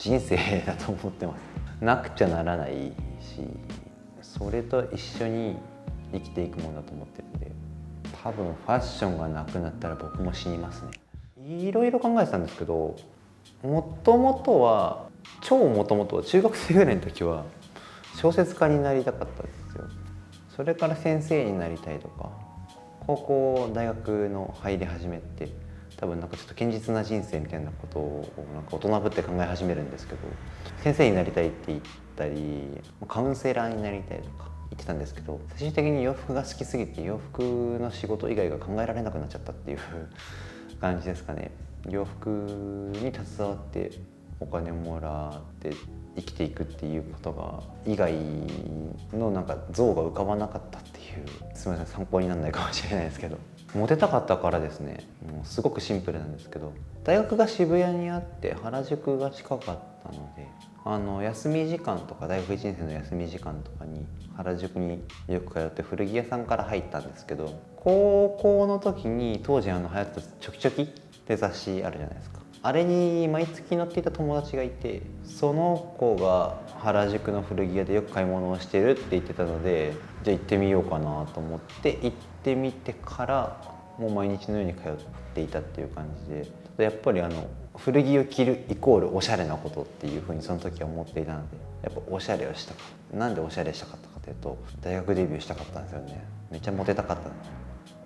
人生だと思ってます。なくちゃならないし、それと一緒に生きていくものだと思ってるんで、多分ファッションがなくなったら僕も死にますね。いろいろ考えてたんですけど、もともとは中学生ぐらいの時は小説家になりたかったんですよ。それから先生になりたいとか、高校大学の入り始めて、多分なんかちょっと堅実な人生みたいなことをなんか大人ぶって考え始めるんですけど、先生になりたいって言ったりカウンセラーになりたいとか言ってたんですけど、最終的に洋服が好きすぎて洋服の仕事以外が考えられなくなっちゃったっていう感じですかね。洋服に携わってお金もらって生きていくっていうことが以外のなんか像が浮かばなかったっていう、すみません参考にならないかもしれないですけど、モテたかったからですね。もうすごくシンプルなんですけど、大学が渋谷にあって原宿が近かったので、休み時間とか大学1年生の休み時間とかに原宿によく通って古着屋さんから入ったんですけど、高校の時に当時流行ってたチョキチョキって雑誌あるじゃないですか。あれに毎月載っていた友達がいて、その子が原宿の古着屋でよく買い物をしてるって言ってたので、じゃあ行ってみようかなと思って行ってみてからもう毎日のように通っていたっていう感じで、やっぱり古着を着るイコールおしゃれなことっていうふうにその時は思っていたので、やっぱおしゃれをしたかった。なんでおしゃれしたかったかというと、大学デビューしたかったんですよね。めっちゃモテたかった。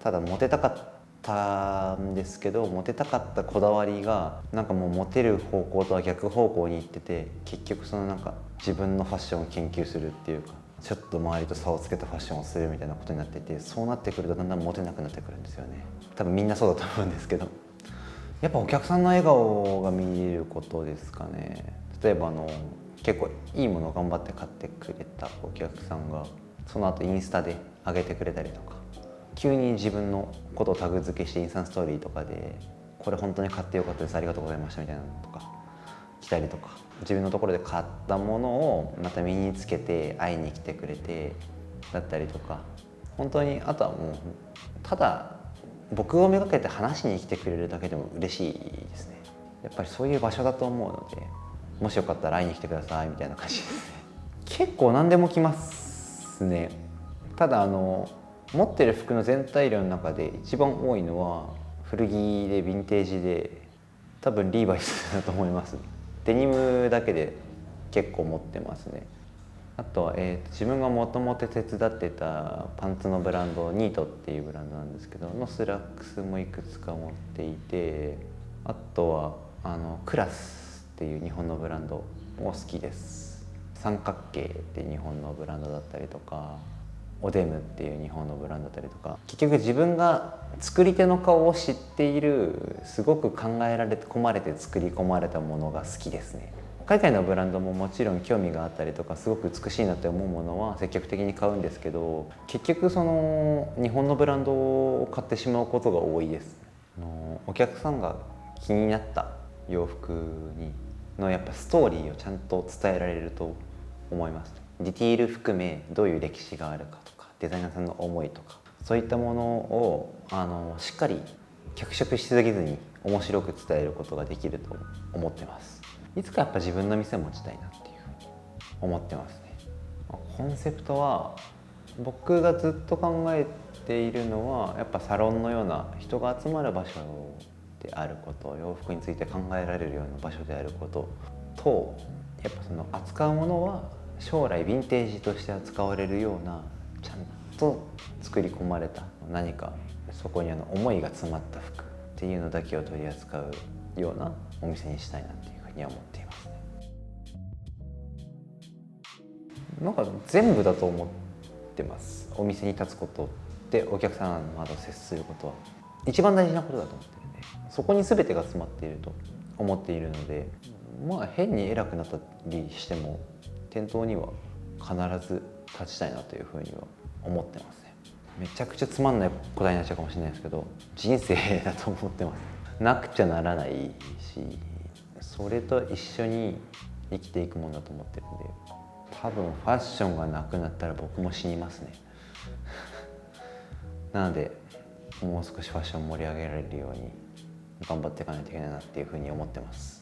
ただモテたかったんですけど、モテたかったこだわりがなんかもうモテる方向とは逆方向に行ってて、結局そのなんか自分のファッションを研究するっていうか、ちょっと周りと差をつけたファッションをするみたいなことになっていて、そうなってくるとだんだんモテなくなってくるんですよね。多分みんなそうだと思うんですけど、やっぱお客さんの笑顔が見えることですかね。例えば結構いいものを頑張って買ってくれたお客さんがその後インスタで上げてくれたりとか、急に自分のことをタグ付けしてインスタンストーリーとかでこれ本当に買ってよかったです、ありがとうございましたみたいなのとか来たりとか、自分のところで買ったものをまた身につけて会いに来てくれてだったりとか、本当にあとはもうただ僕をめがけて話しに来てくれるだけでも嬉しいですね。やっぱりそういう場所だと思うので、もしよかったら会いに来てくださいみたいな感じですね。結構何でも来ますね。ただ持ってる服の全体量の中で一番多いのは古着でヴィンテージで、多分リーバイスだと思います。デニムだけで結構持ってますね。あとは、自分がもともと手伝ってたパンツのブランドニートっていうブランドなんですけどのスラックスもいくつか持っていて、あとはクラスっていう日本のブランドも好きです。三角形って日本のブランドだったりとか、オデムっていう日本のブランドだったりとか、結局自分が作り手の顔を知っている、すごく考えられて込まれて作り込まれたものが好きですね。海外のブランドももちろん興味があったりとか、すごく美しいなって思うものは積極的に買うんですけど、結局その日本のブランドを買ってしまうことが多いです。お客さんが気になった洋服にやっぱストーリーをちゃんと伝えられると思います。ディティール含めどういう歴史があるかとか、デザイナーさんの思いとか、そういったものをしっかり脚色しすぎずに面白く伝えることができると思ってます。いつかやっぱ自分の店を持ちたいなっていうふうに思ってますね。コンセプトは僕がずっと考えているのは、やっぱサロンのような人が集まる場所であること、洋服について考えられるような場所であることと、やっぱその扱うものは将来ヴィンテージとして扱われるようなちゃんと作り込まれた何か、そこに思いが詰まった服っていうのだけを取り扱うようなお店にしたいなっていうふうには思っていますね。なんか全部だと思ってます。お店に立つことでお客さんと接することは一番大事なことだと思ってるんで、そこに全てが詰まっていると思っているので、まあ変に偉くなったりしても店頭には必ず立ちたいなというふうには思ってますね。めちゃくちゃつまんない答えになっちゃうかもしれないですけど、人生だと思ってます。なくちゃならないし、それと一緒に生きていくものだと思ってるんで、多分ファッションがなくなったら僕も死にますね。なのでもう少しファッション盛り上げられるように頑張っていかないといけないなっていうふうに思ってます。